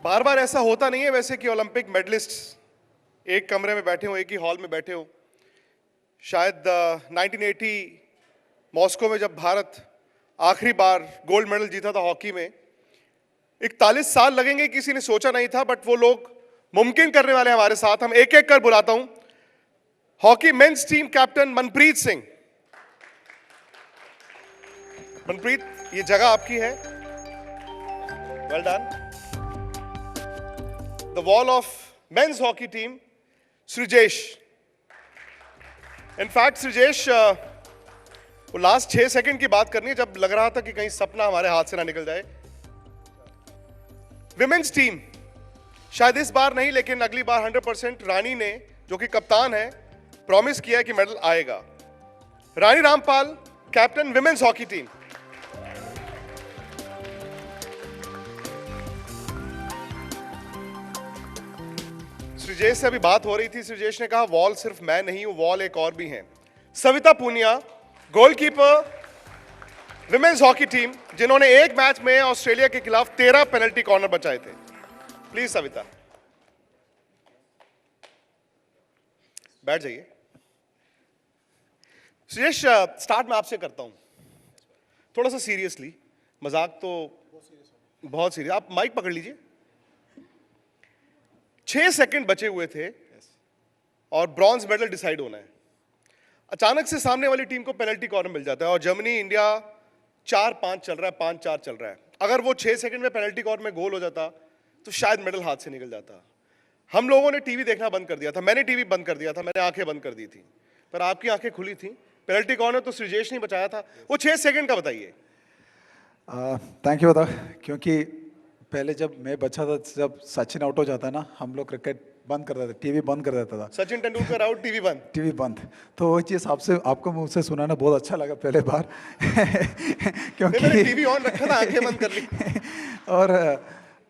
बार बार ऐसा होता नहीं है वैसे कि ओलंपिक मेडलिस्ट एक कमरे में बैठे हो, एक ही हॉल में बैठे हो। शायद 1980 मॉस्को में जब भारत आखिरी बार गोल्ड मेडल जीता था हॉकी में, 41 साल लगेंगे किसी ने सोचा नहीं था, बट वो लोग मुमकिन करने वाले हमारे साथ। हम एक एक कर बुलाता हूं। Hockey men's team captain Manpreet Singh. Manpreet, ये जगह आपकी है, well done. The wall of men's hockey team Sreejesh. In fact Sreejesh, वो लास्ट 6 सेकंड की बात करनी है जब लग रहा था कि कहीं सपना हमारे हाथ से ना निकल जाए। विमेंस टीम शायद इस बार नहीं, लेकिन अगली बार 100% रानी ने, जो कि कप्तान है, प्रॉमिस किया है कि मेडल आएगा। Rani Rampal, captain women's hockey team. Sreejesh से अभी बात हो रही थी। सृजेश ने कहा वॉल सिर्फ मैं नहीं हूं, वॉल एक और भी हैं। Savita Punia, goalkeeper women's hockey team, जिन्होंने एक मैच में ऑस्ट्रेलिया के खिलाफ 13 पेनल्टी कॉर्नर बचाए थे। प्लीज सविता, बैठ जाइए। सुरेश, स्टार्ट मैं आपसे करता हूं, थोड़ा सा सीरियसली। मजाक तो बहुत सीरियस। आप माइक पकड़ लीजिए। 6 सेकंड बचे हुए थे और ब्रॉन्ज मेडल डिसाइड होना है। अचानक से सामने वाली टीम को पेनल्टी कॉर्नर मिल जाता है और जर्मनी इंडिया 4-5 चल रहा है, 5-4 चल रहा है। अगर वो 6 सेकंड में पेनल्टी कॉर्नर में गोल हो जाता तो शायद मेडल हाथ से निकल जाता। हम लोगों ने टीवी देखना बंद कर दिया था, मैंने टीवी बंद कर दिया था, मैंने आंखें बंद कर दी थी, पर आपकी आंखें खुली थी। पेनल्टी कॉर्नर तो सृजेश ने बचाया था। वो 6 सेकंड का बताइए। थैंक यू बता, क्योंकि पहले जब मैं बच्चा था, जब सचिन आउट हो जाता ना, हम लोग क्रिकेट बंद कर देते, टीवी बंद कर देता था। सचिन तेंदुलकर आउट, टीवी बंद। टीवी बंद। तो वो चीज़ आपसे, आपको मुझसे सुनाना बहुत अच्छा लगा पहले बार क्योंकि मैंने टीवी ऑन रखा था, आंखें बंद कर ली।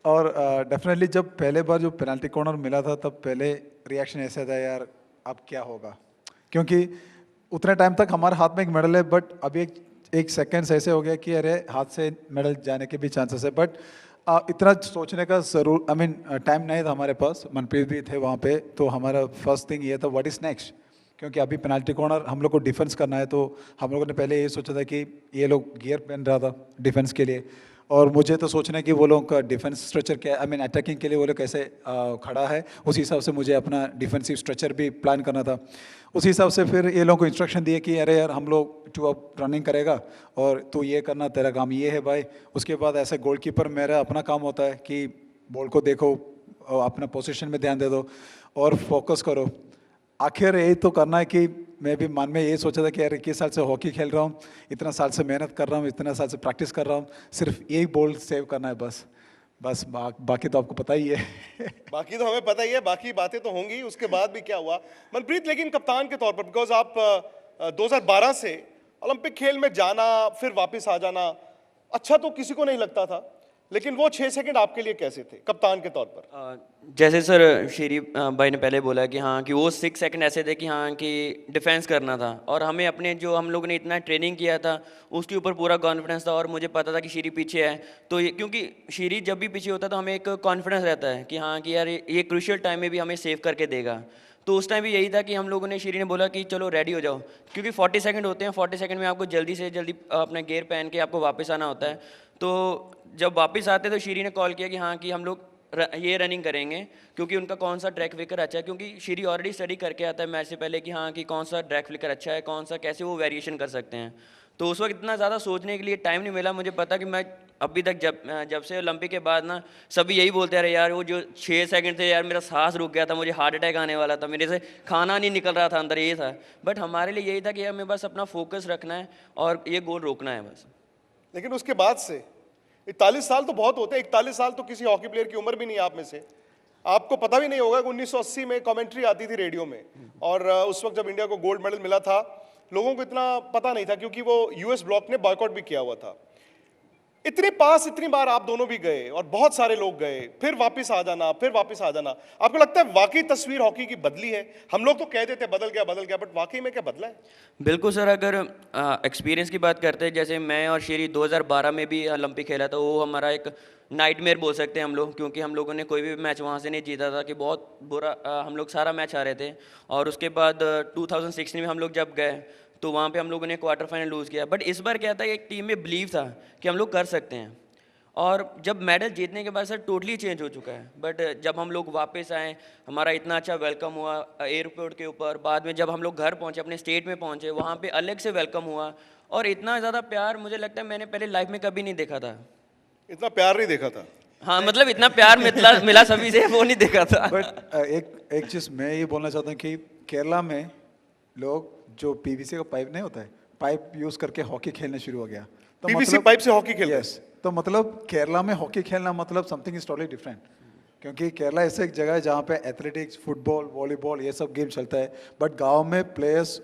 और डेफिनेटली जब पहले बार जो पेनल्टी कॉर्नर मिला था, तब पहले रिएक्शन ऐसा था, यार अब क्या होगा, क्योंकि उतने टाइम तक हमारे हाथ में एक मेडल है, बट अभी एक सेकेंड्स ऐसे हो गया कि अरे हाथ से मेडल जाने के भी चांसेस है। बट इतना सोचने का जरूर टाइम नहीं था हमारे पास। मनप्रीत भी थे वहाँ पे, तो हमारा फर्स्ट थिंग ये था व्हाट इज़ नेक्स्ट, क्योंकि अभी पेनल्टी कॉर्नर हम लोग को डिफेंस करना है। तो हम लोगों ने पहले ये सोचा था कि ये लोग गियर पहन रहा था डिफेंस के लिए, और मुझे तो सोचना है कि वो लोग का डिफेंस स्ट्रक्चर क्या, अटैकिंग के लिए वो लोग कैसे खड़ा है, उसी हिसाब से मुझे अपना डिफेंसिव स्ट्रक्चर भी प्लान करना था। उसी हिसाब से फिर ये लोगों को इंस्ट्रक्शन दिए कि अरे यार हम लोग तू अब रनिंग करेगा और तू ये करना, तेरा काम ये है भाई। उसके बाद ऐसे गोलकीपर, मेरा अपना काम होता है कि बॉल को देखो, अपना पोजीशन में ध्यान दे दो और फोकस करो। आखिर यही तो करना है कि मैं भी मन में ये सोचा था कि यार 21 साल से हॉकी खेल रहा हूँ, इतना साल से मेहनत कर रहा हूँ, इतना साल से प्रैक्टिस कर रहा हूँ, सिर्फ एक बॉल सेव करना है बस। बाकी तो आपको पता ही है बाकी तो हमें पता ही है, बाकी बातें तो होंगी। उसके बाद भी क्या हुआ मनप्रीत, लेकिन कप्तान के तौर पर, बिकॉज आप 2012 से ओलंपिक खेल में जाना फिर वापस आ जाना अच्छा तो किसी को नहीं लगता था, लेकिन वो 6 सेकंड आपके लिए कैसे थे कप्तान के तौर पर? जैसे सर श्री भाई ने पहले बोला कि हाँ कि वो 6 सेकंड ऐसे थे कि हाँ कि डिफेंस करना था, और हमें अपने जो हम लोगों ने इतना ट्रेनिंग किया था उसके ऊपर पूरा कॉन्फिडेंस था, और मुझे पता था कि श्री पीछे है। तो ये, क्योंकि श्री जब भी पीछे होता है तो हमें एक कॉन्फिडेंस रहता है कि हाँ कि यार ये क्रूशियल टाइम में भी हमें सेव करके देगा। तो उस टाइम भी यही था कि हम लोगों ने, श्री ने बोला कि चलो रेडी हो जाओ, क्योंकि 40 सेकंड होते हैं, 40 सेकंड में आपको जल्दी से जल्दी अपना गियर पहन के आपको वापस आना होता है। तो जब वापस आते तो श्री ने कॉल किया कि हाँ कि हम लोग ये रनिंग करेंगे, क्योंकि उनका कौन सा ट्रैक फ्लिकर अच्छा है, क्योंकि श्री ऑलरेडी स्टडी करके आता है मैच से पहले कि हाँ कि कौन सा ट्रैक फ्लिकर अच्छा है, कौन सा कैसे वो वेरिएशन कर सकते हैं। तो उस वक्त इतना ज़्यादा सोचने के लिए टाइम नहीं मिला। मुझे पता कि मैं अभी तक जब से ओलंपिक के बाद ना सभी यही बोलते रहे, यार वो जो 6 सेकंड थे यार मेरा सांस रुक गया था, मुझे हार्ट अटैक आने वाला था, मेरे से खाना नहीं निकल रहा था अंदर, ये था। बट हमारे लिए यही था कि हमें बस अपना फोकस रखना है और ये गोल रोकना है बस। लेकिन उसके बाद से 41 साल तो बहुत होते हैं। 41 साल तो किसी हॉकी प्लेयर की उम्र भी नहीं है आप में से। आपको पता भी नहीं होगा कि 1980 में कमेंट्री आती थी रेडियो में, और उस वक्त जब इंडिया को गोल्ड मेडल मिला था लोगों को इतना पता नहीं था, क्योंकि वो यूएस ब्लॉक ने बॉयकॉट भी किया हुआ था। इतने पास इतनी बार आप दोनों भी गए और बहुत सारे लोग गए, फिर वापस आ जाना, फिर वापस आ जाना, आपको लगता है वाकई तस्वीर हॉकी की बदली है? हम लोग तो कह देते बदल गया, बट वाकई में क्या बदला है? बिल्कुल सर, अगर एक्सपीरियंस की बात करते हैं, जैसे मैं और शेरी 2012 में भी ओलंपिक खेला था, वो हमारा एक नाइटमेयर बोल सकते हैं हम लोग, क्योंकि हम लोगों ने कोई भी मैच वहाँ से नहीं जीता था, कि बहुत बुरा हम लोग सारा मैच हारे थे। और उसके बाद 2016 में हम लोग जब गए तो वहाँ पे हम लोगों ने क्वार्टर फाइनल लूज़ किया। बट इस बार क्या था, एक टीम में बिलीव था कि हम लोग कर सकते हैं, और जब मेडल जीतने के बाद सर टोटली चेंज हो चुका है। बट जब हम लोग वापस आए, हमारा इतना अच्छा वेलकम हुआ एयरपोर्ट के ऊपर, बाद में जब हम लोग घर पहुंचे, अपने स्टेट में पहुंचे, वहाँ पे अलग से वेलकम हुआ, और इतना ज़्यादा प्यार मुझे लगता है मैंने पहले लाइफ में कभी नहीं देखा था। इतना प्यार नहीं देखा था। हाँ, मतलब इतना प्यार मिला सभी से, वो नहीं देखा था। बट एक चीज़ मैं ये बोलना चाहता हूँ कि केरला में लोग जो पीवीसी का पाइप नहीं होता है, पाइप यूज़ करके हॉकी खेलने शुरू हो गया। तो पीवीसी पाइप से हॉकी खेलते हैं? यस, तो मतलब केरला में हॉकी खेलना मतलब समथिंग इज टोटली डिफरेंट, क्योंकि केरला ऐसे एक जगह है जहाँ पे एथलेटिक्स, फुटबॉल, वॉलीबॉल ये सब गेम चलता है, बट गांव में प्लेयर्स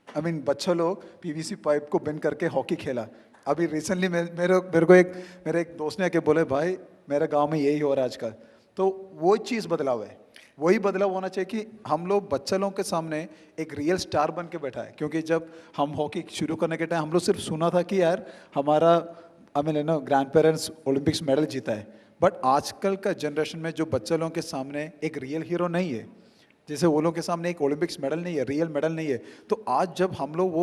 बच्चे लोग पीवीसी पाइप को बेंड करके हॉकी खेला। अभी रिसेंटली मेरे एक दोस्त ने आके बोले, भाई मेरे गांव में यही हो रहा है आजकल। तो वो चीज़ बदलाव है, वही बदलाव होना चाहिए कि हम लोग बच्चे लोगों के सामने एक रियल स्टार बन के बैठा है। क्योंकि जब हम हॉकी शुरू करने के टाइम हम लोग सिर्फ सुना था कि यार हमारा ग्रैंड पेरेंट्स ओलंपिक्स मेडल जीता है, बट आजकल का जनरेशन में जो बच्चे लोगों के सामने एक रियल हीरो नहीं है, जैसे वो लोग के सामने एक ओलंपिक्स मेडल नहीं है, रियल मेडल नहीं है, तो आज जब हम लोग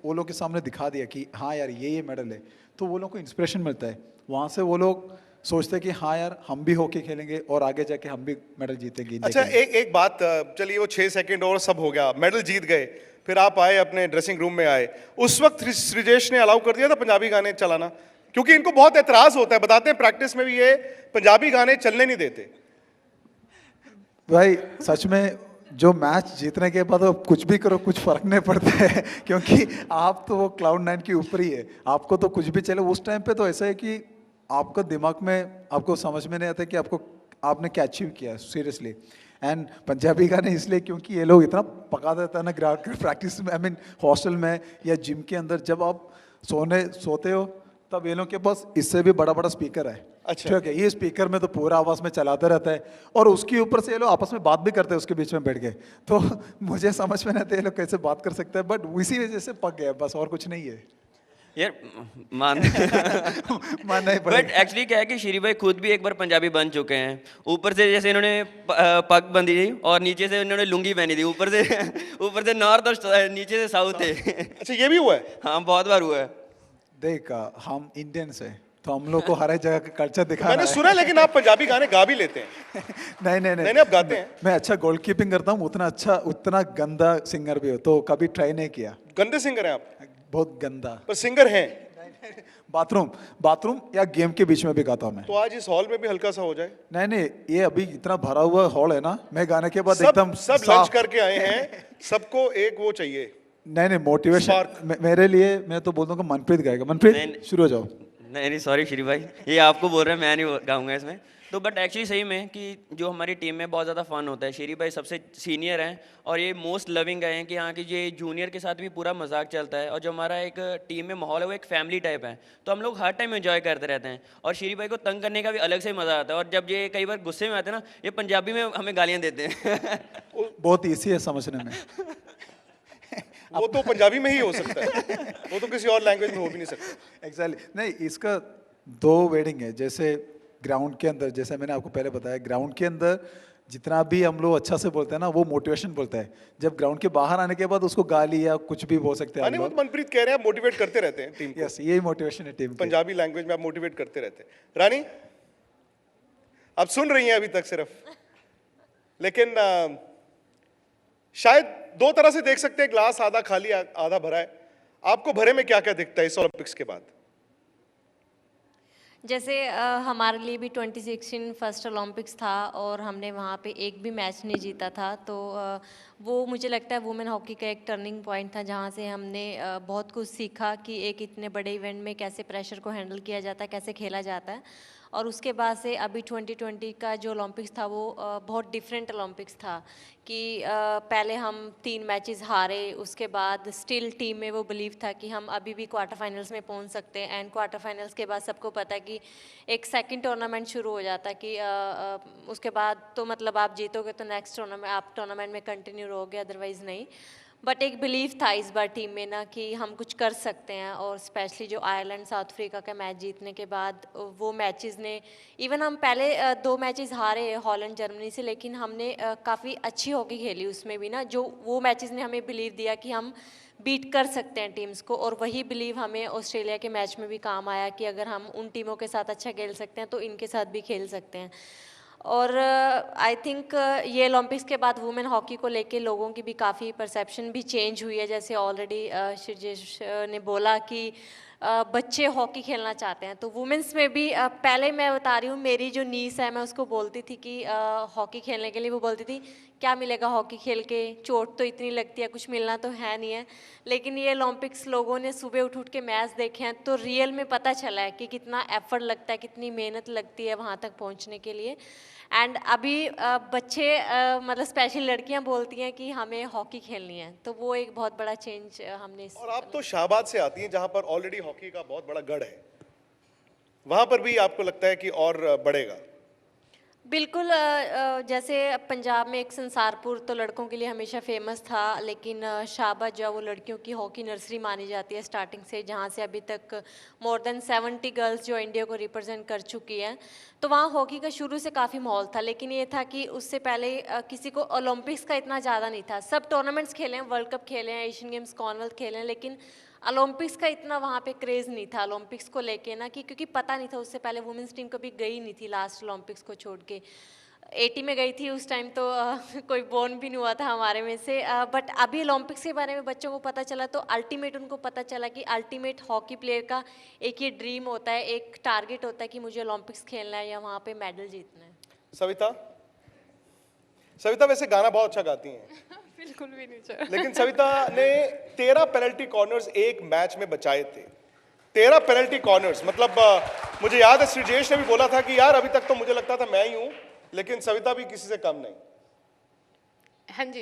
वो लोग के सामने दिखा दिया कि हाँ यार ये मेडल है, तो वो लोग को इंस्पिरेशन मिलता है। वहाँ से वो लोग सोचते हैं कि हाँ यार हम भी हॉकी खेलेंगे और आगे जाके हम भी मेडल जीतेंगे। अच्छा, एक बात, चलिए वो 6 सेकंड और सब हो गया, मेडल जीत गए, फिर आप आए अपने ड्रेसिंग रूम में आए, उस वक्त सृजेश ने अलाउ कर दिया था पंजाबी गाने चलाना? क्योंकि इनको बहुत एतराज होता है, बताते हैं प्रैक्टिस में भी ये पंजाबी गाने चलने नहीं देते। भाई सच में जो मैच जीतने के बाद आप कुछ भी करो कुछ फर्क नहीं पड़ता है क्योंकि आप तो वो क्लाउड 9 के ऊपर ही है, आपको तो कुछ भी चले। उस टाइम पे तो ऐसा है कि आपका दिमाग में आपको समझ में नहीं आता कि आपने क्या अचीव किया सीरियसली। एंड पंजाबी गाने इसलिए क्योंकि ये लोग इतना पका देता है ना ग्राउंड प्रैक्टिस में, हॉस्टल में या जिम के अंदर, जब आप सोते हो तब ये लोग के पास इससे भी बड़ा बड़ा स्पीकर है। अच्छा, ठीक है, ये स्पीकर में तो पूरा आवाज में चलाते रहता है, और उसके ऊपर से ये लोग आपस में बात भी करते हैं उसके बीच में बैठ के। तो मुझे समझ में नहीं आता ये लोग कैसे बात कर सकते हैं, बट इसी वजह से पक गया बस, और कुछ नहीं है यार। मान मानना ही बट पड़ेगा। एक्चुअली क्या है कि श्री भाई खुद भी एक बार पंजाबी बन चुके हैं। ऊपर से जैसे इन्होंने पग बंधी थी और नीचे से इन्होंने लुंगी पहनी थी, ऊपर से नॉर्थ और नीचे से साउथ है। अच्छा ये भी हुआ है? हाँ, बहुत बार हुआ है। देख हम इंडियंस है तो हम लोग को हर एक जगह का कल्चर दिखाना मैंने है। सुना है, लेकिन आप पंजाबी गाने गा भी लेते हैं? नहीं, आप गाते हैं? मैं अच्छा गोल कीपिंग करता हूँ, उतना गंदा सिंगर भी हो तो कभी ट्राई नहीं किया। गंदे सिंगर हैं आप? बहुत गंदा, पर सिंगर हैं। बाथरूम या गेम के बीच में भी गाता हूँ मैं। तो आज इस हॉल में भी हल्का सा हो जाए। नहीं, ये अभी इतना भरा हुआ हॉल है ना, मैं गाने के बाद सब एकदम सब लंच करके आए हैं, सबको एक वो चाहिए। नहीं, मोटिवेशन मेरे लिए, मैं तो बोलता हूँ कि मनप्रीत गाएगा। मनप्रीत शुरू हो जाओ। नहीं, सॉरी श्री भाई, ये आपको बोल रहे हैं, मैं नहीं गाऊंगा इसमें। तो बट एक्चुअली सही में कि जो हमारी टीम में बहुत ज़्यादा फन होता है। श्री भाई सबसे सीनियर हैं और ये मोस्ट लविंग गए हैं कि हाँ कि ये जूनियर के साथ भी पूरा मजाक चलता है, और जो हमारा एक टीम में माहौल है वो एक फैमिली टाइप है, तो हम लोग हर टाइम एंजॉय करते रहते हैं। और श्री भाई को तंग करने का भी अलग से मज़ा आता है, और जब ये कई बार गुस्से में आते हैं ना, ये पंजाबी में हमें गालियाँ देते हैं। बहुत ईजी है समझने में। वो तो पंजाबी में ही हो सकता है, वो तो किसी और लैंग्वेज में हो भी नहीं सकता। एग्जैक्टली नहीं, इसका 2 वेडिंग है। जैसे ग्राउंड के अंदर, जैसे मैंने आपको पहले बताया, ग्राउंड के अंदर जितना भी हम लोग अच्छा से बोलते हैं ना, वो मोटिवेशन बोलता है। जब ग्राउंड के बाहर आने के बाद उसको गाली या कुछ भी बोल सकते हैं वो तो मनप्रीत कह रहे हैं, आप मोटिवेट करते रहते हैं टीम को। यस, यही मोटिवेशन है टीम की। पंजाबी लैंग्वेज में आप मोटिवेट करते रहते हैं। रानी, आप सुन रही हैं अभी तक सिर्फ, लेकिन शायद 2 तरह से देख सकते हैं, ग्लास आधा खाली आधा भरा है। आपको भरे में क्या क्या दिखता है इस ओलंपिक्स के बाद? जैसे हमारे लिए भी 2016 फर्स्ट ओलंपिक्स था और हमने वहाँ पे एक भी मैच नहीं जीता था, तो वो मुझे लगता है वुमेन हॉकी का एक टर्निंग पॉइंट था, जहाँ से हमने बहुत कुछ सीखा कि एक इतने बड़े इवेंट में कैसे प्रेशर को हैंडल किया जाता है, कैसे खेला जाता है। और उसके बाद से अभी 2020 का जो ओलंपिक्स था वो बहुत डिफरेंट ओलंपिक्स था कि पहले हम 3 मैचेस हारे, उसके बाद स्टिल टीम में वो बिलीव था कि हम अभी भी क्वार्टर फाइनल्स में पहुंच सकते हैं। एंड क्वार्टर फाइनल्स के बाद सबको पता है कि एक सेकंड टूर्नामेंट शुरू हो जाता है कि उसके बाद तो मतलब आप जीतोगे तो नेक्स्ट टूर्नामेंट आप टूर्नामेंट में कंटिन्यू रहोगे, अदरवाइज़ नहीं। बट एक बिलीव था इस बार टीम में ना कि हम कुछ कर सकते हैं, और स्पेशली जो आयरलैंड साउथ अफ्रीका का मैच जीतने के बाद वो मैचेस ने, इवन हम पहले 2 मैचेस हारे हॉलैंड जर्मनी से, लेकिन हमने काफ़ी अच्छी हॉकी खेली उसमें भी ना, जो वो मैचेस ने हमें बिलीव दिया कि हम बीट कर सकते हैं टीम्स को। और वही बिलीव हमें ऑस्ट्रेलिया के मैच में भी काम आया कि अगर हम उन टीमों के साथ अच्छा खेल सकते हैं तो इनके साथ भी खेल सकते हैं। और आई थिंक ये ओलंपिक्स के बाद वुमेन हॉकी को लेके लोगों की भी काफ़ी परसेप्शन भी चेंज हुई है। जैसे ऑलरेडी शिरजेश ने बोला कि बच्चे हॉकी खेलना चाहते हैं, तो वुमेंस में भी पहले मैं बता रही हूँ, मेरी जो नीस है मैं उसको बोलती थी कि हॉकी खेलने के लिए, वो बोलती थी क्या मिलेगा हॉकी खेल के, चोट तो इतनी लगती है, कुछ मिलना तो है नहीं है। लेकिन ये ओलंपिक्स लोगों ने सुबह उठ उठ के मैच देखे हैं तो रियल में पता चला है कि कितना एफर्ट लगता है, कितनी मेहनत लगती है वहाँ तक पहुँचने के लिए। एंड अभी बच्चे मतलब स्पेशली लड़कियां बोलती हैं कि हमें हॉकी खेलनी है, तो वो एक बहुत बड़ा चेंज हमने और आप तो शाहबाद से आती हैं जहां पर ऑलरेडी हॉकी का बहुत बड़ा गढ़ है, वहां पर भी आपको लगता है कि और बढ़ेगा? बिल्कुल। जैसे पंजाब में एक संसारपुर तो लड़कों के लिए हमेशा फेमस था, लेकिन शाहबाद जो है वो लड़कियों की हॉकी नर्सरी मानी जाती है स्टार्टिंग से, जहाँ से अभी तक मोर देन 70 गर्ल्स जो इंडिया को रिप्रेजेंट कर चुकी हैं। तो वहाँ हॉकी का शुरू से काफ़ी माहौल था, लेकिन ये था कि उससे पहले किसी को ओलंपिक्स का इतना ज़्यादा नहीं था। सब टूर्नामेंट्स खेले हैं, वर्ल्ड कप खेले हैं, एशियन गेम्स, कॉमनवेल्थ खेले हैं, लेकिन ओलंपिक्स का इतना वहाँ पे क्रेज़ नहीं था ओलंपिक्स को लेके ना, कि क्योंकि पता नहीं था। उससे पहले वुमेंस टीम कभी गई नहीं थी लास्ट ओलंपिक्स को छोड़ के। 80 में गई थी, उस टाइम तो कोई बोर्न भी नहीं हुआ था हमारे में से। बट अभी ओलंपिक्स के बारे में बच्चों को पता चला तो अल्टीमेट उनको पता चला कि अल्टीमेट हॉकी प्लेयर का एक ये ड्रीम होता है, एक टारगेट होता है कि मुझे ओलंपिक्स खेलना है या वहाँ पे मेडल जीतना है। सविता, सविता वैसे गाना बहुत अच्छा गाती हैं। बिल्कुल भी नहीं सर। लेकिन सविता ने 13 पेनल्टी कॉर्नर्स एक मैच में बचाए थे। 13 पेनल्टी कॉर्नर्स, मतलब मुझे याद है श्रीजेश ने भी बोला था कि यार अभी तक तो मुझे लगता था मैं ही हूं, लेकिन सविता भी किसी से कम नहीं। हाँ जी,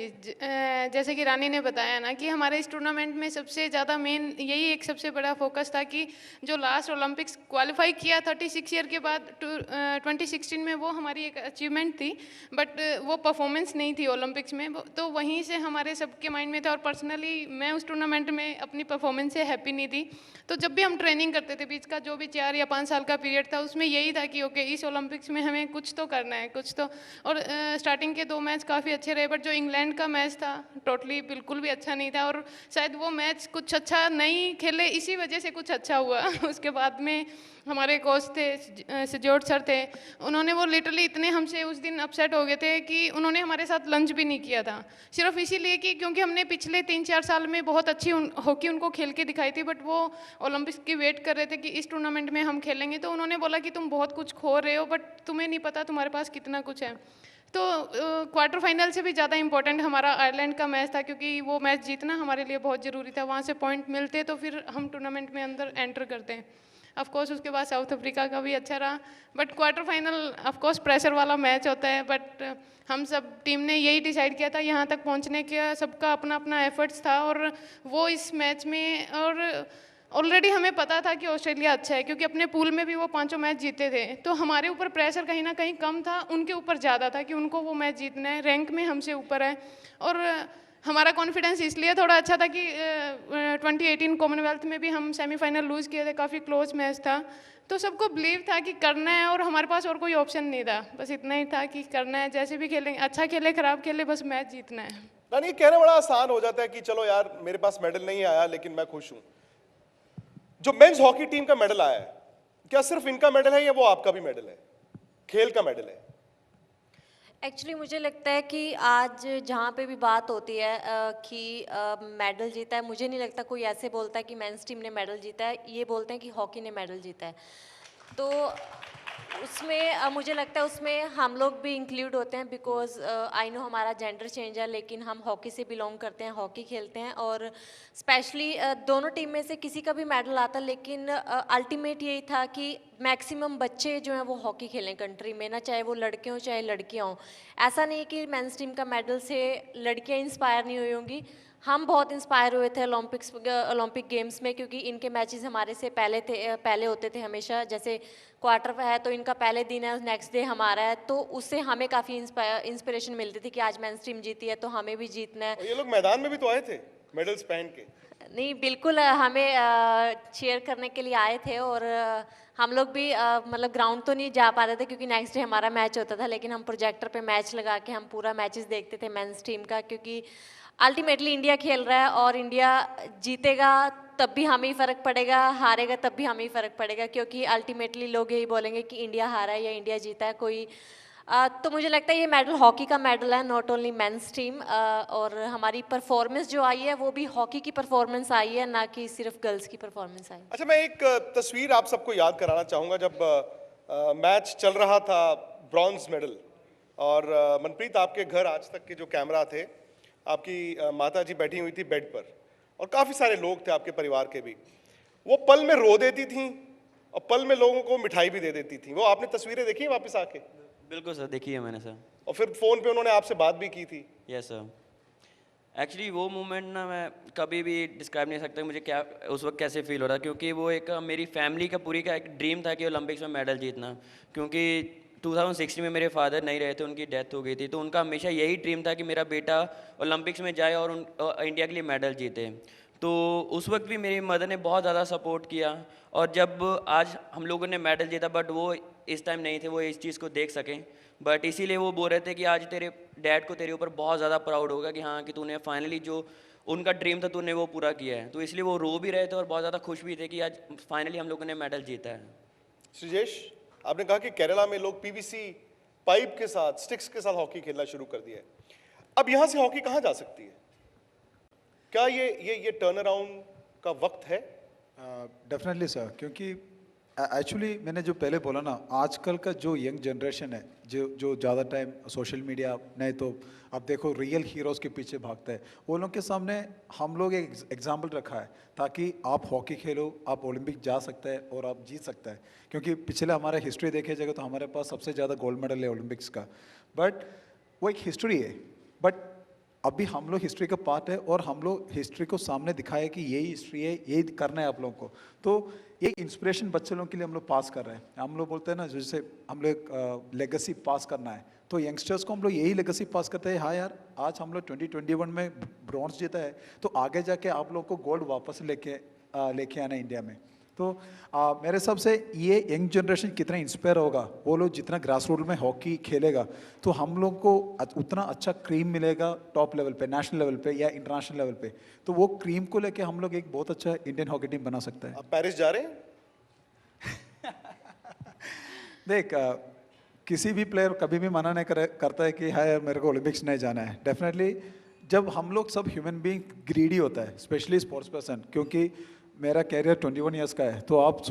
जैसे कि रानी ने बताया ना कि हमारे इस टूर्नामेंट में सबसे ज़्यादा मेन यही एक सबसे बड़ा फोकस था कि जो लास्ट ओलंपिक्स क्वालिफाई किया 36 ईयर के बाद 2016 में, वो हमारी एक अचीवमेंट थी, बट वो परफॉर्मेंस नहीं थी ओलंपिक्स में। तो वहीं से हमारे सबके माइंड में था, और पर्सनली मैं उस टूर्नामेंट में अपनी परफॉर्मेंस से हैप्पी नहीं थी। तो जब भी हम ट्रेनिंग करते थे, बीच का जो भी 4 या 5 साल का पीरियड था, उसमें यही था कि ओके इस ओलंपिक्स में हमें कुछ तो करना है, कुछ तो। और स्टार्टिंग के 2 मैच काफ़ी अच्छे रहे, बट जो इंग्लैंड का मैच था टोटली बिल्कुल भी अच्छा नहीं था, और शायद वो मैच कुछ अच्छा नहीं खेले, इसी वजह से कुछ अच्छा हुआ। उसके बाद में हमारे कोच थे सिजोट सर थे, उन्होंने वो लिटरली इतने हमसे उस दिन अपसेट हो गए थे कि उन्होंने हमारे साथ लंच भी नहीं किया था, सिर्फ इसीलिए कि क्योंकि हमने पिछले 3-4 साल में बहुत अच्छी हॉकी उनको खेल के दिखाई थी, बट वो ओलंपिक्स की वेट कर रहे थे कि इस टूर्नामेंट में हम खेलेंगे। तो उन्होंने बोला कि तुम बहुत कुछ खो रहे हो, बट तुम्हें नहीं पता तुम्हारे पास कितना कुछ है। तो क्वार्टर फाइनल से भी ज़्यादा इंपॉर्टेंट हमारा आयरलैंड का मैच था, क्योंकि वो मैच जीतना हमारे लिए बहुत ज़रूरी था। वहाँ से पॉइंट मिलते तो फिर हम टूर्नामेंट में अंदर एंटर करते हैं। ऑफ कोर्स उसके बाद साउथ अफ्रीका का भी अच्छा रहा, but quarter final of course pressure वाला मैच होता है। बट हम सब टीम ने यही डिसाइड किया था, यहाँ तक पहुँचने का सबका अपना अपना एफर्ट्स था, और वो इस मैच में, और ऑलरेडी हमें पता था कि ऑस्ट्रेलिया अच्छा है, क्योंकि अपने पूल में भी वो 5 मैच जीते थे। तो हमारे ऊपर प्रेशर कहीं ना कहीं कम था, उनके ऊपर ज़्यादा था कि उनको वो मैच जीतना है, रैंक में हमसे ऊपर है। और हमारा कॉन्फिडेंस इसलिए थोड़ा अच्छा था कि 2018 कॉमनवेल्थ में भी हम सेमीफाइनल लूज़ किए थे, काफ़ी क्लोज मैच था। तो सबको बिलीव था कि करना है, और हमारे पास और कोई ऑप्शन नहीं था, बस इतना ही था कि करना है, जैसे भी खेलेंगे, अच्छा खेले खराब खेले, बस मैच जीतना है। यानी कहना बड़ा आसान हो जाता है कि चलो यार मेरे पास मेडल नहीं आया लेकिन मैं खुश हूं। जो मेंस हॉकी टीम का मेडल आया है, क्या सिर्फ इनका मेडल है या वो आपका भी मेडल है, खेल का मेडल है? एक्चुअली मुझे लगता है कि आज जहाँ पे भी बात होती है कि मेडल जीता है, मुझे नहीं लगता कोई ऐसे बोलता है कि मेंस टीम ने मेडल जीता है, ये बोलते हैं कि हॉकी ने मेडल जीता है। तो उसमें मुझे लगता है उसमें हम लोग भी इंक्लूड होते हैं, बिकॉज आई नो हमारा जेंडर चेंज है, लेकिन हम हॉकी से बिलोंग करते हैं, हॉकी खेलते हैं, और स्पेशली दोनों टीम में से किसी का भी मेडल आता, लेकिन अल्टीमेट यही था कि मैक्सिमम बच्चे जो हैं वो हॉकी खेलें कंट्री में, ना चाहे वो लड़के हों चाहे लड़कियां हों। ऐसा नहीं है कि मेंस टीम का मेडल से लड़कियां इंस्पायर नहीं हुई होंगी, हम बहुत इंस्पायर हुए थे ओलंपिक गेम्स में, क्योंकि इनके मैचेस हमारे से पहले होते थे हमेशा। जैसे क्वार्टर है तो इनका पहले दिन है, नेक्स्ट डे हमारा है, तो उससे हमें काफ़ी इंस्पिरेशन मिलती थी कि आज मेंस टीम जीती है तो हमें भी जीतना है। और ये लोग मैदान में भी तो आए थे मेडल्स पहन के। नहीं, बिल्कुल हमें चीयर करने के लिए आए थे, और हम लोग भी मतलब ग्राउंड तो नहीं जा पा रहे थे क्योंकि नेक्स्ट डे हमारा मैच होता था, लेकिन हम प्रोजेक्टर पे मैच लगा के हम पूरा मैचेस देखते थे मेंस टीम का, क्योंकि अल्टीमेटली इंडिया खेल रहा है, और इंडिया जीतेगा तब भी हमें ही फ़र्क पड़ेगा, हारेगा तब भी हमें ही फ़र्क पड़ेगा, क्योंकि अल्टीमेटली लोग यही बोलेंगे कि इंडिया हारा है या इंडिया जीता है कोई। तो मुझे लगता है ये मेडल हॉकी का मेडल है, नॉट ओनली मेंस टीम, और हमारी परफॉर्मेंस जो आई है वो भी हॉकी की परफॉर्मेंस आई है, ना कि सिर्फ गर्ल्स की परफॉर्मेंस आई। अच्छा, मैं एक तस्वीर आप सबको याद कराना चाहूँगा। जब मैच चल रहा था ब्रॉन्ज मेडल, और मनप्रीत आपके घर आज तक के जो कैमरा थे, आपकी माता जी बैठी हुई थी बेड पर, और काफ़ी सारे लोग थे आपके परिवार के भी। वो पल में रो देती थी और पल में लोगों को मिठाई भी दे देती थी। वो आपने तस्वीरें देखी हैं वापस आके? बिल्कुल सर, देखी है मैंने सर। और फिर फ़ोन पे उन्होंने आपसे बात भी की थी। Yes sir. एक्चुअली वो मोमेंट ना मैं कभी भी डिस्क्राइब नहीं सकता मुझे क्या उस वक्त कैसे फील हो रहा, क्योंकि वो एक मेरी फैमिली का पूरी का एक ड्रीम था कि ओलंपिक्स में मेडल जीतना। क्योंकि 2016 में मेरे फादर नहीं रहे थे, उनकी डेथ हो गई थी, तो उनका हमेशा यही ड्रीम था कि मेरा बेटा ओलंपिक्स में जाए और इंडिया के लिए मेडल जीते। तो उस वक्त भी मेरी मदर ने बहुत ज़्यादा सपोर्ट किया, और जब आज हम लोगों ने मेडल जीता, बट वो इस टाइम नहीं थे वो इस चीज़ को देख सकें, बट इसीलिए वो बोल रहे थे कि आज तेरे डैड को तेरे ऊपर बहुत ज़्यादा प्राउड होगा कि हाँ कि तूने फाइनली जो उनका ड्रीम था तूने वो पूरा किया है। तो इसलिए वो रो भी रहे थे और बहुत ज़्यादा खुश भी थे कि आज फाइनली हम लोगों ने मेडल जीता है। सुजेश, आपने कहा कि केरला में लोग पीवीसी पाइप के साथ, स्टिक्स के साथ हॉकी खेलना शुरू कर दिया है। अब यहाँ से हॉकी कहाँ जा सकती है? क्या ये टर्न अराउंड का वक्त है? डेफिनेटली सर, क्योंकि एक्चुअली मैंने जो पहले बोला ना, आजकल का जो यंग जनरेशन है, जो ज़्यादा टाइम सोशल मीडिया नहीं तो आप देखो रियल हीरोज़ के पीछे भागता है, वो लोग के सामने हम लोग एक एग्जाम्पल रखा है ताकि आप हॉकी खेलो, आप ओलंपिक जा सकते हैं और आप जीत सकते हैं। क्योंकि पिछले हमारा हिस्ट्री देखे जाएगा तो हमारे पास सबसे ज़्यादा गोल्ड मेडल है ओलंपिक्स का, बट वो एक हिस्ट्री है। बट अभी हम लोग हिस्ट्री का पार्ट है और हम लोग हिस्ट्री को सामने दिखाए कि यही हिस्ट्री है, यही करना है आप लोगों को। तो एक इंस्पिरेशन बच्चे लोगों के लिए हम लोग पास कर रहे हैं। हम लोग बोलते हैं ना, जैसे हम लोग लेगेसी पास करना है, तो यंगस्टर्स को हम लोग यही लेगेसी पास करते हैं। हाँ यार, आज हम लोग 2021 में ब्रॉन्ज जीता है, तो आगे जाके आप लोग को गोल्ड वापस लेके आना है इंडिया में। तो मेरे हिसाब से ये यंग जनरेशन कितना इंस्पायर होगा, वो लोग जितना ग्रास रूट में हॉकी खेलेगा तो हम लोग को उतना अच्छा क्रीम मिलेगा टॉप लेवल पे, नेशनल लेवल पे या इंटरनेशनल लेवल पे। तो वो क्रीम को लेके हम लोग एक बहुत अच्छा इंडियन हॉकी टीम बना सकता है। आप पेरिस जा रहे हैं? देख, किसी भी प्लेयर कभी भी मना नहीं करता है कि हाँ यार मेरे को ओलंपिक्स नहीं जाना है। डेफिनेटली जब हम लोग सब ह्यूमन बीइंग ग्रीडी होता है, स्पेशली स्पोर्ट्स पर्सन, क्योंकि मेरा कैरियर 21 ईयर्स का है, तो आप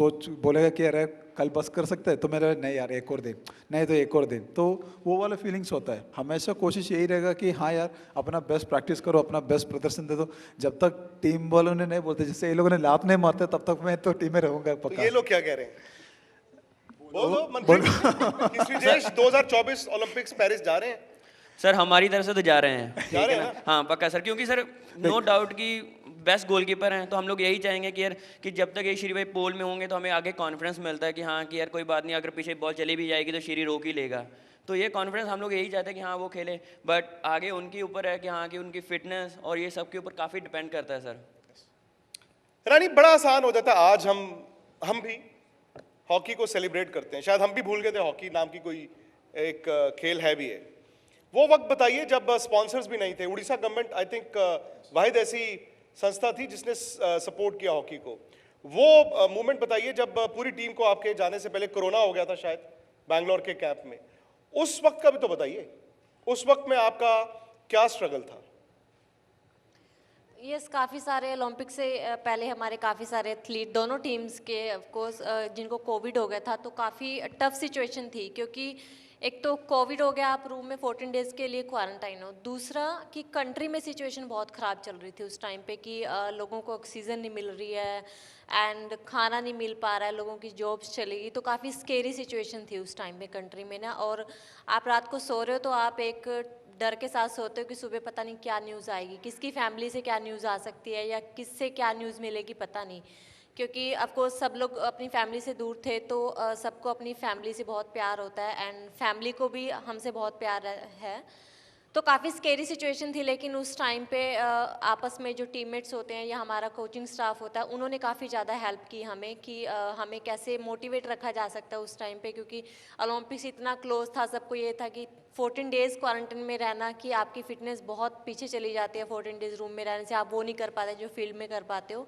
बोलेगा कि अरे कल बस कर सकते हैं, तो मेरा नहीं यार एक और दिन, नहीं तो एक और दिन, तो वो वाला फीलिंग्स होता है। हमेशा कोशिश यही रहेगा कि हाँ यार अपना बेस्ट प्रैक्टिस करो, अपना बेस्ट प्रदर्शन दे दो। जब तक टीम वालों ने नहीं बोलते, जैसे ये लोगों ने लात नहीं मारते, तब तक मैं तो टीम में रहूँगा तो पक्का। ये लोग क्या कह रहे हैं? बोलो मनप्रीत, कि सुजेश 2024 ओलंपिक्स पेरिस जा रहे हैं? सर हमारी तरफ से तो जा रहे हैं, जा रहे ठीक है हैं ना? हाँ पक्का सर, क्योंकि सर नो डाउट कि बेस्ट गोलकीपर हैं, तो हम लोग यही चाहेंगे कि यार कि जब तक ये श्री भाई पोल में होंगे तो हमें आगे कॉन्फिडेंस मिलता है कि हाँ कि यार कोई बात नहीं, अगर पीछे बॉल चली भी जाएगी तो श्री रोक ही लेगा। तो ये कॉन्फिडेंस हम लोग यही चाहते हैं कि हाँ वो खेले, बट आगे उनके ऊपर है कि हाँ कि उनकी फिटनेस और ये सब के ऊपर काफ़ी डिपेंड करता है सर। रानी, बड़ा आसान हो जाता है। आज हम भी हॉकी को सेलिब्रेट करते हैं। शायद हम भी भूल गए थे हॉकी नाम की कोई एक खेल है भी है। वो वक्त बताइए जब स्पॉन्सर्स भी नहीं थे। उड़ीसा गवर्नमेंट आई थिंक वाहिद ऐसी संस्था थी जिसने सपोर्ट किया हॉकी को। वो मूवमेंट बताइए जब पूरी टीम को आपके जाने से पहले कोरोना हो गया था शायद बैंगलोर के कैंप में। उस वक्त का भी तो बताइए, उस वक्त में आपका क्या स्ट्रगल था? यस, काफ़ी सारे ओलंपिक से पहले हमारे काफ़ी सारे एथलीट दोनों टीम्स के ऑफ कोर्स जिनको कोविड हो गया था, तो काफ़ी टफ सिचुएशन थी, क्योंकि एक तो कोविड हो गया, आप रूम में 14 डेज़ के लिए क्वारंटाइन हो, दूसरा कि कंट्री में सिचुएशन बहुत ख़राब चल रही थी उस टाइम पे कि लोगों को ऑक्सीजन नहीं मिल रही है एंड खाना नहीं मिल पा रहा है, लोगों की जॉब्स चली गई, तो काफ़ी स्केरी सिचुएशन थी उस टाइम पे कंट्री में ना। और आप रात को सो रहे हो तो आप एक डर के साथ सोते हो कि सुबह पता नहीं क्या न्यूज़ आएगी, किसकी फैमिली से क्या न्यूज़ आ सकती है या किससे क्या न्यूज़ मिलेगी पता नहीं, क्योंकि ऑफकोर्स सब लोग अपनी फैमिली से दूर थे, तो सबको अपनी फैमिली से बहुत प्यार होता है एंड फैमिली को भी हमसे बहुत प्यार है। तो काफ़ी स्केरी सिचुएशन थी, लेकिन उस टाइम पे आपस में जो टीममेट्स होते हैं या हमारा कोचिंग स्टाफ होता है, उन्होंने काफ़ी ज़्यादा हेल्प की हमें कि हमें कैसे मोटिवेट रखा जा सकता है उस टाइम पे, क्योंकि ओलंपिक्स इतना क्लोज था, सबको ये था कि 14 डेज़ क्वारंटाइन में रहना कि आपकी फ़िटनेस बहुत पीछे चली जाती है, 14 डेज़ रूम में रहने से आप वो नहीं कर पाते जो फील्ड में कर पाते हो।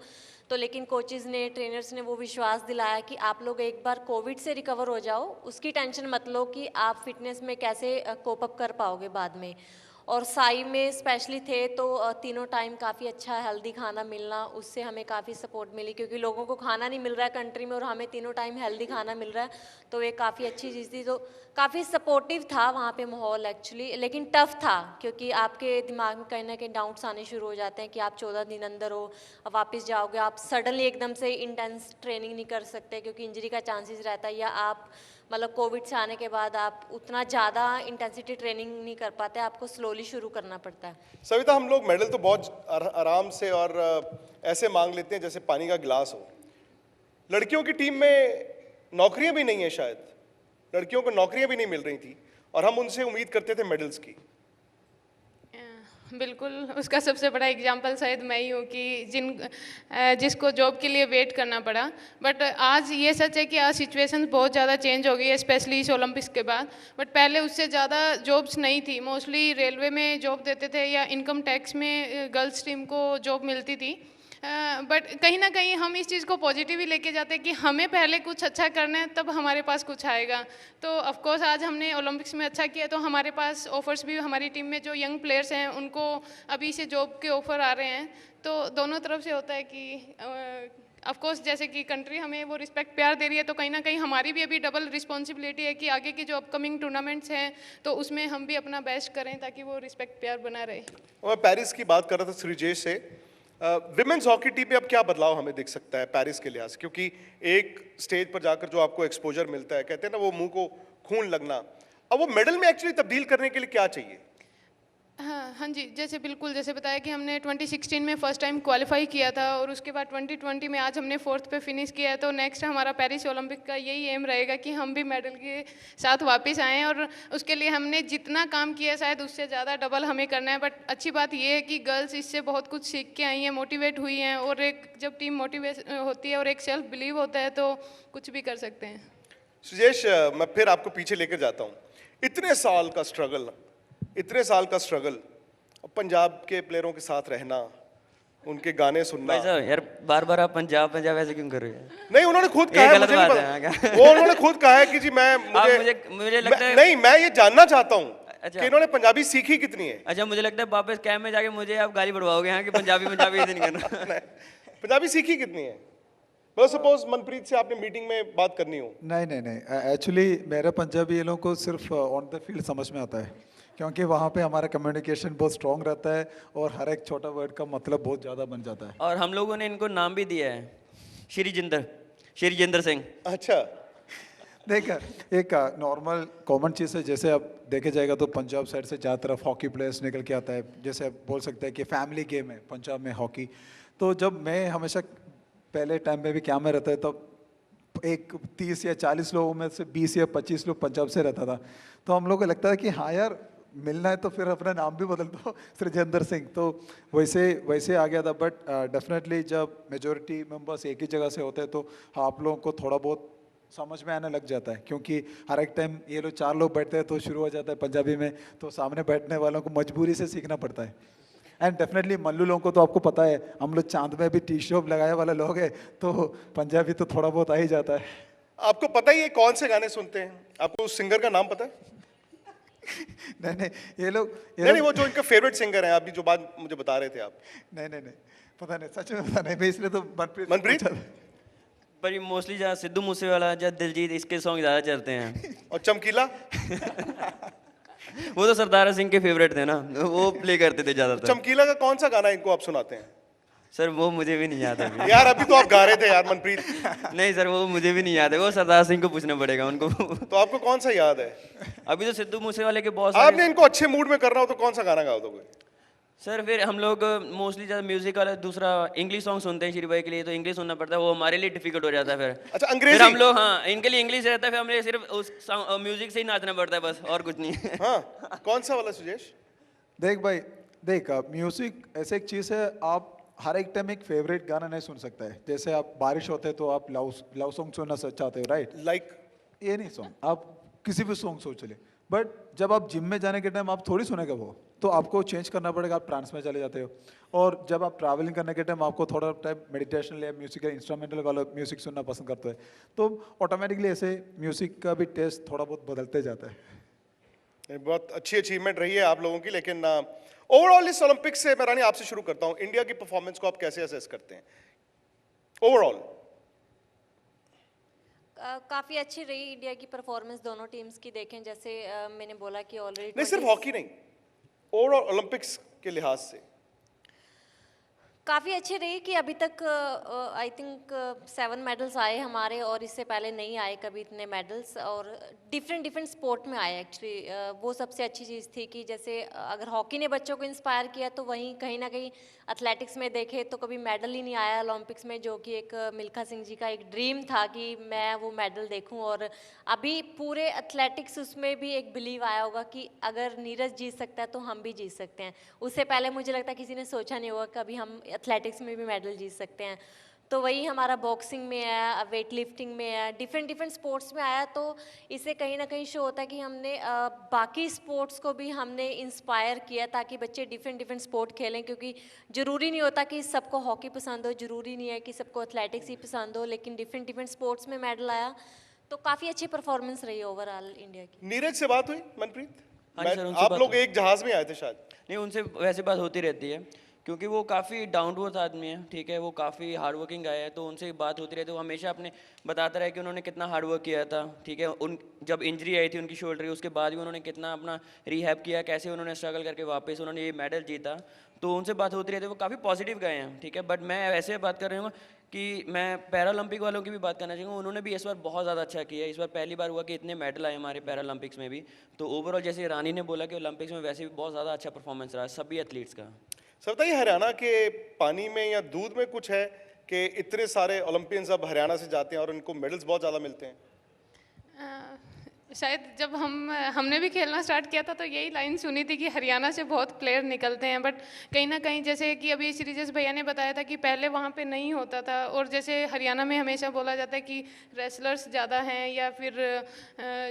तो लेकिन कोचेज़ ने, ट्रेनर्स ने वो विश्वास दिलाया कि आप लोग एक बार कोविड से रिकवर हो जाओ, उसकी टेंशन मत लो कि आप फिटनेस में कैसे कोप अप कर पाओगे बाद में। और साई में स्पेशली थे तो तीनों टाइम काफ़ी अच्छा हेल्दी खाना मिलना, उससे हमें काफ़ी सपोर्ट मिली, क्योंकि लोगों को खाना नहीं मिल रहा है कंट्री में और हमें तीनों टाइम हेल्दी खाना मिल रहा है, तो ये काफ़ी अच्छी चीज़ थी। तो काफ़ी सपोर्टिव था वहाँ पे माहौल एक्चुअली, लेकिन टफ था क्योंकि आपके दिमाग में कहीं ना कहीं डाउट्स आने शुरू हो जाते हैं कि आप 14 दिन अंदर हो, अब वापस जाओगे, आप सडनली एकदम से इंटेंस ट्रेनिंग नहीं कर सकते क्योंकि इंजरी का चांसेस रहता है, या आप मतलब कोविड से आने के बाद आप उतना ज़्यादा इंटेंसिटी ट्रेनिंग नहीं कर पाते, आपको स्लोली शुरू करना पड़ता है। सविता, हम लोग मेडल तो बहुत आराम से और ऐसे मांग लेते हैं जैसे पानी का गिलास हो। लड़कियों की टीम में नौकरियां भी नहीं है, शायद लड़कियों को नौकरियां भी नहीं मिल रही थी और हम उनसे उम्मीद करते थे मेडल्स की। बिल्कुल, उसका सबसे बड़ा एग्जांपल शायद मैं ही हूँ कि जिसको जॉब के लिए वेट करना पड़ा। बट आज ये सच है कि आज सिचुएशन बहुत ज़्यादा चेंज हो गई है, स्पेशली इस ओलंपिक्स के बाद। बट पहले उससे ज़्यादा जॉब्स नहीं थी, मोस्टली रेलवे में जॉब देते थे या इनकम टैक्स में गर्ल्स टीम को जॉब मिलती थी। बट कहीं ना कहीं हम इस चीज़ को पॉजिटिव ही लेके जाते हैं कि हमें पहले कुछ अच्छा करना है, तब हमारे पास कुछ आएगा। तो ऑफ कोर्स आज हमने ओलंपिक्स में अच्छा किया, तो हमारे पास ऑफर्स भी, हमारी टीम में जो यंग प्लेयर्स हैं उनको अभी से जॉब के ऑफर आ रहे हैं। तो दोनों तरफ से होता है कि ऑफ कोर्स जैसे कि कंट्री हमें वो रिस्पेक्ट प्यार दे रही है, तो कहीं ना कहीं हमारी भी अभी डबल रिस्पॉन्सिबिलिटी है कि आगे की जो अपकमिंग टूर्नामेंट्स हैं तो उसमें हम भी अपना बेस्ट करें ताकि वो रिस्पेक्ट प्यार बना रहे। मैं पेरिस की बात कर रहा था श्रीजेश से। विमेंस हॉकी टीम में अब क्या बदलाव हमें दिख सकता है पेरिस के लिहाज से, क्योंकि एक स्टेज पर जाकर जो आपको एक्सपोजर मिलता है, कहते हैं ना वो मुंह को खून लगना, अब वो मेडल में एक्चुअली तब्दील करने के लिए क्या चाहिए? हाँ जी, जैसे बिल्कुल जैसे बताया कि हमने 2016 में फ़र्स्ट टाइम क्वालिफाई किया था और उसके बाद 2020 में आज हमने 4th पे फिनिश किया है। तो नेक्स्ट हमारा पेरिस ओलंपिक का यही एम रहेगा कि हम भी मेडल के साथ वापस आएँ, और उसके लिए हमने जितना काम किया शायद उससे ज़्यादा डबल हमें करना है। बट अच्छी बात ये है कि गर्ल्स इससे बहुत कुछ सीख के आई हैं, मोटिवेट हुई हैं, और एक जब टीम मोटिवेट होती है और एक सेल्फ बिलीव होता है तो कुछ भी कर सकते हैं। सुजेश, मैं फिर आपको पीछे लेकर जाता हूँ। इतने साल का स्ट्रगल, पंजाब के प्लेयरों के साथ रहना, उनके गाने सुनना। भाई साहब यार, बार बार आप पंजाब ऐसे क्यों कर रहे हैं? नहीं, उन्होंने खुद ये कहा है, गलत मुझे नहीं बात पता। है क्या? वो उन्होंने खुद कहा है कि जी मुझे लगता है नहीं, मैं ये जानना चाहता हूँ अच्छा। कि इन्होंने पंजाबी सीखी कितनी है। अच्छा, मुझे लगता है वापस कैम्प में जाके मुझे आप गाली बढ़वाओगे यहाँ कि पंजाबी ऐसे नहीं करना। पंजाबी सीखी कितनी है? मतलब सपोज मनप्रीत से आपने मीटिंग में बात करनी हो। नहीं, एक्चुअली मेरा पंजाबी ये लोगों को सिर्फ ऑन द फील्ड समझ में आता है, क्योंकि वहाँ पे हमारा कम्युनिकेशन बहुत स्ट्रॉन्ग रहता है और हर एक छोटा वर्ड का मतलब बहुत ज़्यादा बन जाता है। और हम लोगों ने इनको नाम भी दिया है, श्रीजिंदर सिंह। अच्छा, देख, एक नॉर्मल कॉमन चीज़ है, जैसे अब देखे जाएगा तो पंजाब साइड से ज़्यादा तरफ हॉकी प्लेयर्स निकल के आता है, जैसे आप बोल सकते हैं कि फैमिली गेम है पंजाब में हॉकी। तो जब मैं हमेशा पहले टाइम में भी क्या में रहता है, तब एक 30 या 40 लोगों में से 20 या 25 लोग पंजाब से रहता था। तो हम लोग को लगता है कि हाँ यार, मिलना है तो फिर अपना नाम भी बदल दो श्रीजिंदर सिंह, तो वैसे आ गया था। बट डेफिनेटली जब मेजोरिटी मेंबर्स एक ही जगह से होते हैं तो आप लोगों को थोड़ा बहुत समझ में आने लग जाता है, क्योंकि हर एक टाइम ये लोग 4 लोग बैठते हैं तो शुरू हो जाता है पंजाबी में, तो सामने बैठने वालों को मजबूरी से सीखना पड़ता है। एंड डेफिनेटली मल्लू लोगों को तो आपको पता है, हम लोग चांद में भी टी शॉप लगाए वाले लोग हैं, तो पंजाबी तो थोड़ा बहुत आ ही जाता है। आपको पता ही है कौन से गाने सुनते हैं? आपको उस सिंगर का नाम पता है? नहीं नहीं, ये लोग नहीं वो जो इनका फेवरेट सिंगर है, अभी जो बात मुझे बता रहे थे आप। नहीं नहीं नहीं, पता नहीं, सच में पता नहीं, मैं इसलिए तो मनप्रीत मनप्रीत? पर ये मोस्टली जहाँ सिद्धू मूसेवाला या दिलजीत इसके सॉन्ग ज़्यादा चलते हैं। और चमकीला? वो तो सरदारा सिंह के फेवरेट थे ना, वो प्ले करते थे ज़्यादातर। चमकीला का कौन सा गाना इनको आप सुनाते हैं? सर वो मुझे भी नहीं याद अभी। यार अभी तो आप गा रहे थे यार मनप्रीत। नहीं सर, वो मुझे भी नहीं याद है, वो सरदार सिंह को पूछना पड़ेगा उनको। तो आपको कौन सा याद है? अभी तो सिद्धू मूसेवाले के बहुत सारे। आपने इनको अच्छे मूड में करना हो तो कौन सा गाना गाओ दोगे? सर फिर हम लोग मोस्टली ज़्यादा म्यूजिक वाला दूसरा इंग्लिश सॉन्ग सुनते हैं श्री भाई के लिए, तो इंग्लिश सुनना पड़ता है, वो हमारे लिए डिफिकल्ट हो जाता है फिर। अच्छा, फिर अंग्रेजी? हम लोग, हाँ, इनके लिए इंग्लिश रहता है, फिर हमें सिर्फ उस म्यूजिक से ही नाचना पड़ता है बस, और कुछ नहीं। हाँ, कौन सा वाला सुजेश? देख भाई, देख म्यूजिक ऐसे एक चीज़ है, आप हर एक टाइम एक फेवरेट गाना नहीं सुन सकता है। जैसे आप बारिश होते हैं तो आप लव सॉन्ग सुनना चाहते हो, राइट? लाइक ये नहीं सॉन्ग, आप किसी भी सॉन्ग सोच ले, बट जब आप जिम में जाने के टाइम आप थोड़ी सुनेगा वो, तो आपको चेंज करना पड़ेगा, आप ट्रांस में चले जाते हो। और जब आप ट्रैवलिंग करने के टाइम आपको थोड़ा टाइम मेडिटेशन या म्यूजिक या इंस्ट्रूमेंटल वाला म्यूजिक सुनना पसंद करते हैं, तो ऑटोमेटिकली ऐसे म्यूजिक का भी टेस्ट थोड़ा बहुत बदलते जाता है। बहुत अच्छी अचीवमेंट रही है आप लोगों की, लेकिन ओवरऑल इस ओलंपिक से मैं रानी आपसे शुरू करता हूं, इंडिया की परफॉर्मेंस को आप कैसे असेस करते हैं ओवरऑल? काफ़ी अच्छी रही इंडिया की परफॉर्मेंस दोनों टीम्स की। देखें जैसे मैंने बोला कि ऑलरेडी नहीं सिर्फ हॉकी नहीं, ओवरऑल ओलंपिक्स के लिहाज से काफ़ी अच्छी रही कि अभी तक आई थिंक 7 मेडल्स आए हमारे, और इससे पहले नहीं आए कभी इतने मेडल्स, और डिफरेंट स्पोर्ट में आए एक्चुअली। वो सबसे अच्छी चीज़ थी कि जैसे अगर हॉकी ने बच्चों को इंस्पायर किया, तो वहीं कहीं ना कहीं एथलेटिक्स में देखे तो कभी मेडल ही नहीं आया ओलंपिक्स में, जो कि एक मिल्खा सिंह जी का एक ड्रीम था कि मैं वो मेडल देखूं। और अभी पूरे एथलेटिक्स उसमें भी एक बिलीव आया होगा कि अगर नीरज जीत सकता है तो हम भी जीत सकते हैं। उससे पहले मुझे लगता है किसी ने सोचा नहीं होगा कभी हम एथलेटिक्स में भी मेडल जीत सकते हैं। तो वही हमारा बॉक्सिंग में है, वेट लिफ्टिंग में है, डिफरेंट स्पोर्ट्स में आया। तो इससे कहीं ना कहीं शो होता है कि हमने बाकी स्पोर्ट्स को भी हमने इंस्पायर किया, ताकि बच्चे डिफरेंट स्पोर्ट खेलें। क्योंकि ज़रूरी नहीं होता कि सबको हॉकी पसंद हो, ज़रूरी नहीं है कि सबको एथलेटिक्स ही पसंद हो, लेकिन डिफरेंट स्पोर्ट्स में मेडल आया। तो काफ़ी अच्छी परफॉर्मेंस रही ओवरऑल इंडिया की। नीरज से बात हुई मनप्रीत? हाँ जी सर, उनसे आप बात लोग हुई। एक जहाज में आए थे शायद? नहीं, उनसे वैसे बात होती रहती है, क्योंकि वो काफ़ी डाउन टू अर्थ आदमी है, ठीक है, वो काफ़ी हार्ड वर्किंग गाय है, तो उनसे बात होती रहती है। वो हमेशा अपने बताता रहा कि उन्होंने कितना हार्ड वर्क किया था, ठीक है। उन जब इंजरी आई थी उनकी शोल्डर, उसके बाद भी उन्होंने कितना अपना रिहैब किया, कैसे उन्होंने स्ट्रगल करके वापस उन्होंने ये मेडल जीता। तो उनसे बात होती रहती है, वो काफ़ी पॉजिटिव गए हैं, ठीक है। बट मैं ऐसे बात कर रही हूँ कि मैं पैरालंपिक वालों की भी बात करना चाहूँगा। उन्होंने भी इस बार बहुत ज़्यादा अच्छा किया है। इस बार पहली बार हुआ कि इतने मेडल आए हमारे पैरालंपिक्स में भी। तो ओवरऑल जैसे रानी ने बोला कि ओलंपिक्स में वैसे भी बहुत ज़्यादा अच्छा परफॉर्मेंस रहा सभी एथलीट्स का। सर बताइए, हरियाणा के पानी में या दूध में कुछ है कि इतने सारे ओलंपियंस अब हरियाणा से जाते हैं और उनको मेडल्स बहुत ज़्यादा मिलते हैं? शायद जब हमने भी खेलना स्टार्ट किया था तो यही लाइन सुनी थी कि हरियाणा से बहुत प्लेयर निकलते हैं। बट कहीं ना कहीं जैसे कि अभी श्रीजस भैया ने बताया था कि पहले वहाँ पे नहीं होता था, और जैसे हरियाणा में हमेशा बोला जाता है कि रेसलर्स ज़्यादा हैं, या फिर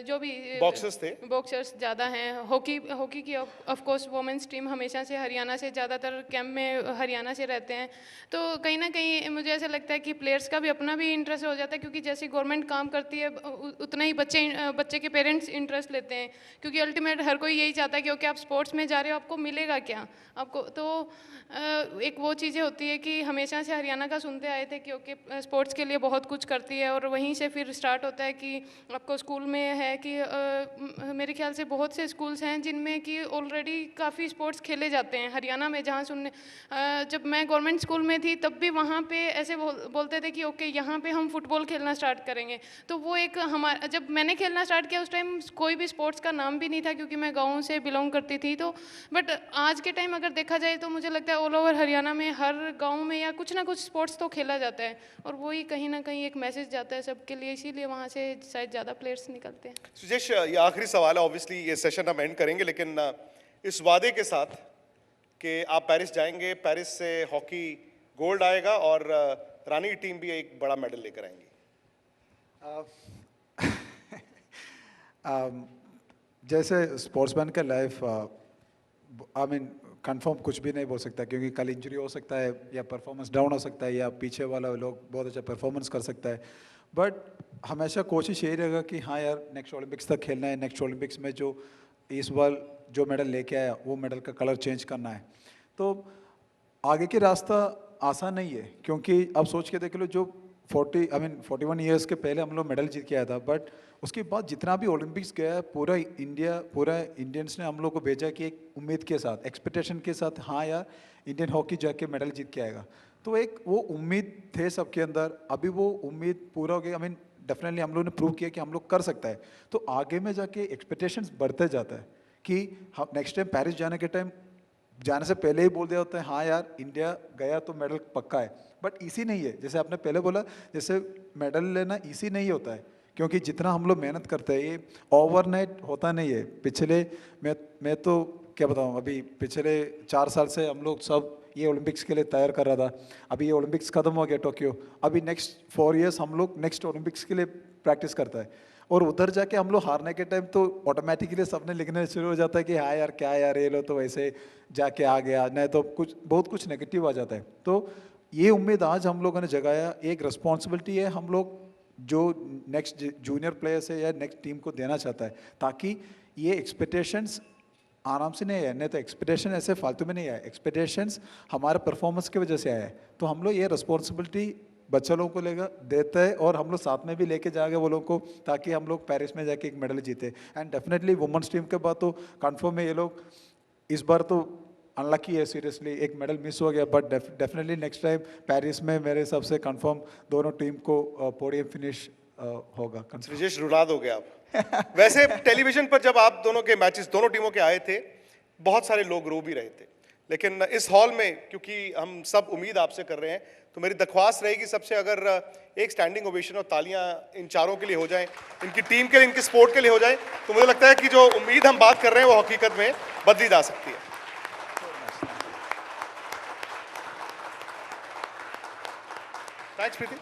जो भी बॉक्सर्स थे, बॉक्सर्स ज़्यादा हैं। हॉकी की ऑफ कोर्स वुमेंस टीम हमेशा से हरियाणा से, ज़्यादातर कैंप में हरियाणा से रहते हैं। तो कहीं ना कहीं मुझे ऐसा लगता है कि प्लेयर्स का भी अपना भी इंटरेस्ट हो जाता है, क्योंकि जैसे गवर्नमेंट काम करती है उतना ही बच्चे के पेरेंट्स इंटरेस्ट लेते हैं, क्योंकि अल्टीमेट हर कोई यही चाहता है कि ओके आप स्पोर्ट्स में जा रहे हो, आपको मिलेगा क्या आपको। तो एक वो चीज़ें होती है कि हमेशा से हरियाणा का सुनते आए थे कि ओके स्पोर्ट्स के लिए बहुत कुछ करती है, और वहीं से फिर स्टार्ट होता है कि आपको स्कूल में है कि मेरे ख्याल से बहुत से स्कूल्स हैं जिनमें कि ऑलरेडी काफ़ी स्पोर्ट्स खेले जाते हैं हरियाणा में। जहाँ सुनने जब मैं गवर्नमेंट स्कूल में थी तब भी वहाँ पे ऐसे बोलते थे कि ओके यहाँ पे हम फुटबॉल खेलना स्टार्ट करेंगे। तो वो एक हमारा, जब मैंने खेलना स्टार्ट किया उस टाइम कोई भी स्पोर्ट्स का नाम भी नहीं था, क्योंकि मैं गाँव से बिलोंग करती थी। तो बट आज के टाइम अगर देखा जाए तो मुझे लगता है ऑल ओवर हरियाणा में हर गाँव में या कुछ ना कुछ स्पोर्ट्स तो खेला जाता है, और वही कहीं ना कहीं एक मैसेज जाता है सबके लिए, इसीलिए वहाँ से शायद ज़्यादा प्लेयर्स निकलते हैं। सुजेश, ये आखिरी सवाल है, ऑब्वियसली ये सेशन हम एंड करेंगे, लेकिन इस वादे के साथ कि आप पेरिस जाएंगे, पेरिस से हॉकी गोल्ड आएगा और रानी की टीम भी एक बड़ा मेडल लेकर आएंगी। जैसे स्पोर्ट्समैन का लाइफ, आई मीन कंफर्म कुछ भी नहीं बोल सकता, क्योंकि कल इंजरी हो सकता है, या परफॉर्मेंस डाउन हो सकता है, या पीछे वाला लोग बहुत अच्छा परफॉर्मेंस कर सकता है। बट हमेशा कोशिश यही रहेगा कि हाँ यार नेक्स्ट ओलंपिक्स तक खेलना है, नेक्स्ट ओलंपिक्स में जो इस बार जो मेडल लेके आया वो मेडल का कलर चेंज करना है। तो आगे की रास्ता आसान नहीं है, क्योंकि अब सोच के देख लो जो 41 ईयर्स के पहले हम लोग मेडल जीत के आया था, बट उसके बाद जितना भी ओलंपिक्स गया है पूरा इंडियंस ने हम लोग को भेजा कि एक उम्मीद के साथ, एक्सपेक्टेशन के साथ, हाँ यार इंडियन हॉकी जाके मेडल जीत के आएगा। तो एक वो उम्मीद थे सबके अंदर, अभी वो उम्मीद पूरा हो गई। डेफिनेटली हम लोग ने प्रूव किया कि हम लोग कर सकता है। तो आगे में जाके एक्सपेक्टेशंस बढ़ते जाता है कि हम नेक्स्ट टाइम पेरिस जाने के टाइम जाने से पहले ही बोल दिया होता है हाँ यार इंडिया गया तो मेडल पक्का है। बट इसी नहीं है, जैसे आपने पहले बोला, जैसे मेडल लेना इसी नहीं होता है, क्योंकि जितना हम लोग मेहनत करते हैं ये ओवरनाइट होता नहीं है। पिछले मैं तो क्या बताऊँ, अभी पिछले 4 साल से हम लोग सब ये ओलंपिक्स के लिए तैयार कर रहा था। अभी ये ओलंपिक्स खत्म हो गया टोक्यो, अभी नेक्स्ट 4 इयर्स हम लोग नेक्स्ट ओलंपिक्स के लिए प्रैक्टिस करता है। और उधर जाके हम लोग हारने के टाइम तो ऑटोमेटिकली सबने लिखने शुरू हो जाता है कि हाँ यार क्या यार ये लो तो वैसे जाके आ गया, नहीं तो बहुत कुछ नेगेटिव आ जाता है। तो ये उम्मीद आज हम लोगों ने जगाया, एक रिस्पॉन्सिबिलिटी है हम लोग जो नेक्स्ट जूनियर प्लेयर्स है या नेक्स्ट टीम को देना चाहता है, ताकि ये एक्सपेक्टेशंस आराम से नहीं आया। नहीं तो एक्सपेक्टेशन ऐसे फालतू में नहीं आया, एक्सपेक्टेशंस हमारे परफॉर्मेंस की वजह से आया है। तो हम लोग ये रिस्पॉन्सिबिलिटी बच्चे लोगों को लेगा देते हैं, और हम लोग साथ में भी लेके जाएंगे वो लोग को, ताकि हम लोग पेरिस में जाके एक मेडल जीते। एंड डेफिनेटली वुमेन्स टीम के बाद तो कंफर्म है ये लोग इस बार तो अनलकी है, सीरियसली एक मेडल मिस हो गया, but definitely next time Paris में मेरे हिसाब से कंफर्म दोनों टीम को पोडियम फिनिश होगा। ब्रिजेश रुला दोगे आप। वैसे टेलीविजन पर जब आप दोनों के मैचेस दोनों टीमों के आए थे, बहुत सारे लोग रो भी रहे थे, लेकिन इस हॉल में क्योंकि हम सब उम्मीद आपसे कर रहे हैं, तो मेरी दरख्वास्त रहेगी सबसे, अगर एक स्टैंडिंग ओवेशन और तालियां इन चारों के लिए हो जाएं, इनकी टीम के लिए, इनके स्पोर्ट के लिए हो जाए, तो मुझे लगता है कि जो उम्मीद हम बात कर रहे हैं वो हकीकत में बदली जा सकती है। थैंक्स प्रीति।